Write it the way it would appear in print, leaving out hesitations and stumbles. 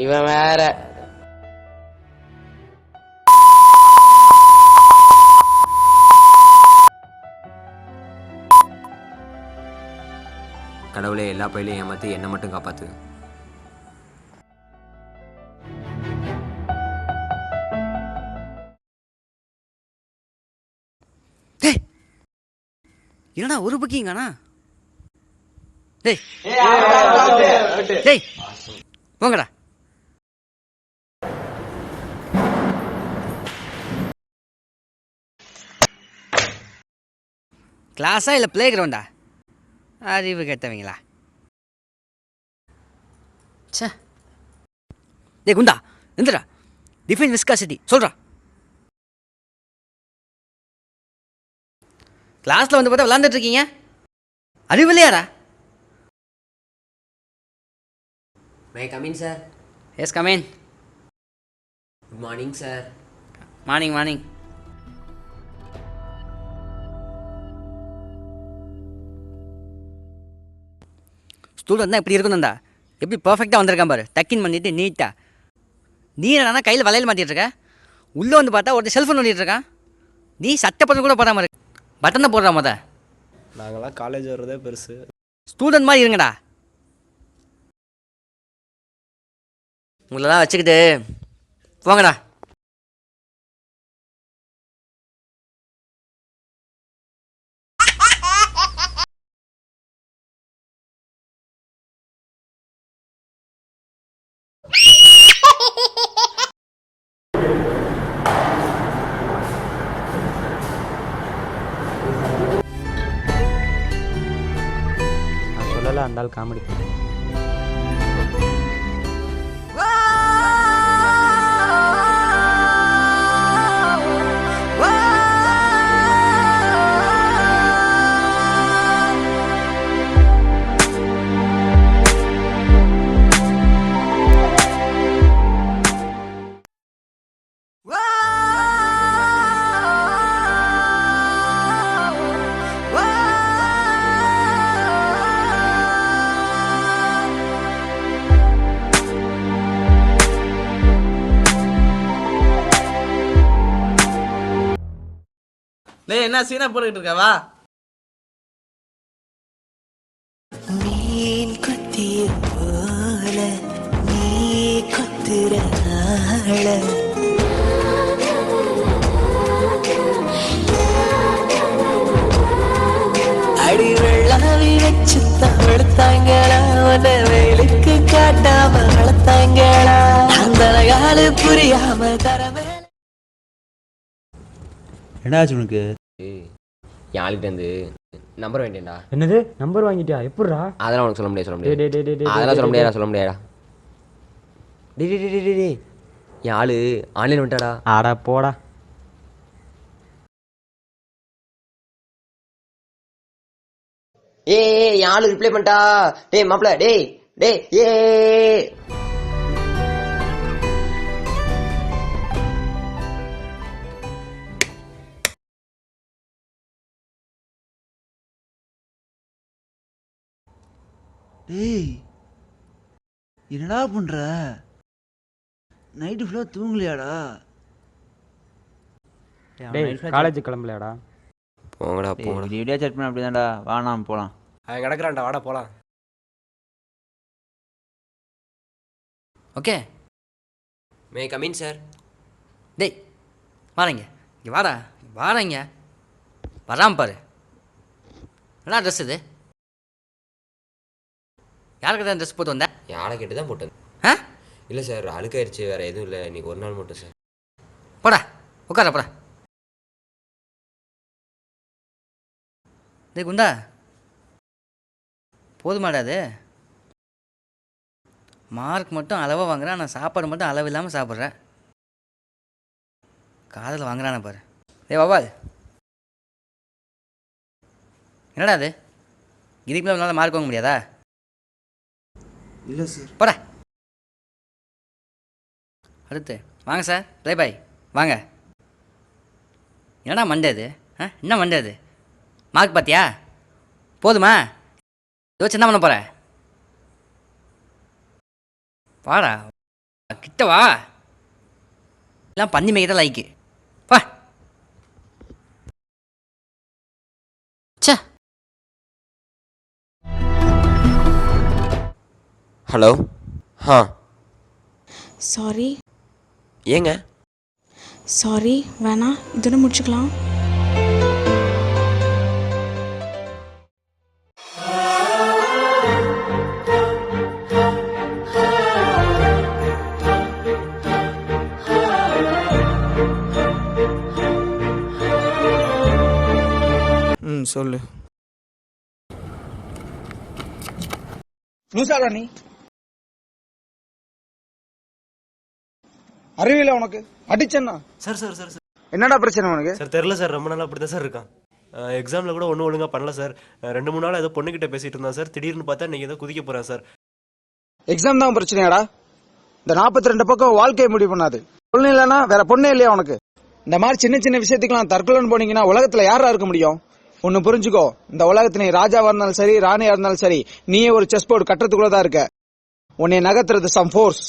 இவன் வேற. கடவுளே, எல்லா பயிலையும் ஏமாற்றி என்னை மட்டும் காப்பாற்று. என்னடா ஒரு பக்கிங்கண்ணா? டேய் டேய் போங்கடா. கிளாஸா இல்லை பிளே கிரவுண்டா? அறிவு கேட்டவங்களா? சே. டேய் குண்டா எந்திரா. டிஃபைன் விஸ்காசிட்டி சொல்கிறா. கிளாஸில் வந்து பார்த்தா விளாண்டுட்டு இருக்கீங்க. அறிவு இல்லையாடா? May come in sir. Yes come in. Good morning sir. Morning morning. Student தான் இப்படி இருக்கணும்டா. எப்படி பர்ஃபெக்டாக வந்திருக்கான் பாரு. டக்கின் பண்ணிட்டு நீட்டாக. நீ என்னன்னா கையில் வளையல் மாட்டிகிட்டு இருக்க. உள்ளே வந்து பார்த்தா ஒருத்தர் செல்ஃபோன் ஓடிட்டு இருக்கான். நீ சட்டை பட்டன் கூட போடாமல் இருக்கு. பட்டன் தான் போடுறா மொத. நாங்களாம் காலேஜ் வர்றதே பெருசு. ஸ்டூடெண்ட் மாதிரி இருங்கடா. உங்களெல்லாம் வச்சுக்கிட்டு போங்கடா. சொல்லலாம் அந்த ஆள் காமெடி. டேய் என்ன சீனா போட்டுக்கிட்டு இருக்கவா? மீன் கொத்திய போல நீ கொத்துற அடி வெள்ளாவி வச்சு தவழ்த்தாங்களா, உன்னை வெயிலுக்கு காட்டாம வளர்த்தாங்களா, அந்த காலு புரியாம தரமே. என்னாச்சு உனக்கு? என் ஆளுகிட்ட இருந்து நம்பர் வேண்டியடா. என்னது நம்பர் வாங்கிட்டியா? எப்படிடா? அதெல்லாம் உனக்கு சொல்ல முடியாது. அதெல்லாம் சொல்ல முடியாதா. டே என் ஆளு ஆன்லைன் வந்துட்டாடா. ஆடா போடா. என் ஆளு ரிப்ளை பண்ணிட்டா. டேய் மாப்ள டேய் ஏ. டேய் என்னடா பண்ற? நைட்டு ஃபுல்லாக தூங்கலையாடா? டேய் காலேஜ் கிளம்பலையாடா? போங்கடா. வீடியோ செட் பண்ண அப்படிதான்டா. வாணாம் போகலாம். அவன் கிடக்குறான்டா, வாடா போலாம். ஓகே. May come in sir. டேய் வாரங்க இங்கே வாடா. வாரங்க வராமல் பாரு. என்ன ட்ரெஸ் இது? யாருக்கு தான் ட்ரெஸ் போட்டு வந்தேன்? யாரை கேட்டு தான் போட்டது. ஆ இல்லை சார், அழுக்காயிருச்சு. வேறு எதுவும் இல்லை. இன்றைக்கி ஒரு நாள் மட்டும் சார். போடா உட்கார போடா. டேய் குண்டா போதுமாடா அது? மார்க் மட்டும் அளவாக வாங்குறேன், ஆனால் சாப்பாடு மட்டும் அளவு இல்லாமல் சாப்பிட்றேன். காதில் வாங்குறானே பாரு. டேய் வவ்வால், என்னடா அது? இதுக்கு மேலே உன்னால் மார்க் வாங்க முடியாதா? இல்லை சார். போடா. அடுத்து வாங்க சார். ப்ளே பாய் வாங்க. என்னடா மண்டே அது? என்ன மண்டே அது? மார்க் பார்த்தியா? போதுமா? யோசிச்சு என்ன பண்ண போகிற? வாடா. கிட்ட வா. எல்லாம் பண்ணி மேய்க்க தான் லைக்கு. வா. ச்சே. ஹலோ. சாரி ஏங்க? சாரி வேணாம், இதோட முடிச்சுக்கலாம். சொல்லு. லூசாடா நீ? அறிவியல உனக்கு? அடிச்சேன்னா சார் சார் சார் சார் என்னடா பிரச்சனை உனக்கு? சார் தெரில சார், ரொம்ப நாளாக அப்படி தான் சார் இருக்கான். எக்ஸாமில் கூட ஒன்றும் ஒழுங்காக பண்ணல சார். 2-3 நாள் ஏதோ பொண்ணுக்கிட்ட பேசிகிட்டு இருந்தான் சார். திடீர்னு பார்த்தா நீங்கள் ஏதோ குதிக்க போகிறேன் சார். எக்ஸாம் தான் பிரச்சனையாடா? இந்த 42 பக்கம் வாழ்க்கையை முடிவு பண்ணாது. பொண்ணு இல்லைன்னா வேற பொண்ணே இல்லையா உனக்கு? இந்த மாதிரி சின்ன சின்ன விஷயத்துக்குலாம் தற்கொலைன்னு போனீங்கன்னா உலகத்துல யாரா இருக்க முடியும்? ஒன்னு புரிஞ்சுக்கோ, இந்த உலகத்துல நீ ராஜாவா இருந்தாலும் சரி, ராணியா இருந்தாலும் சரி, நீயே ஒரு செஸ் போர்டு கட்டுறதுக்குள்ளதான் இருக்க. உன்னை நகர்த்துறது சம் ஃபோர்ஸ்.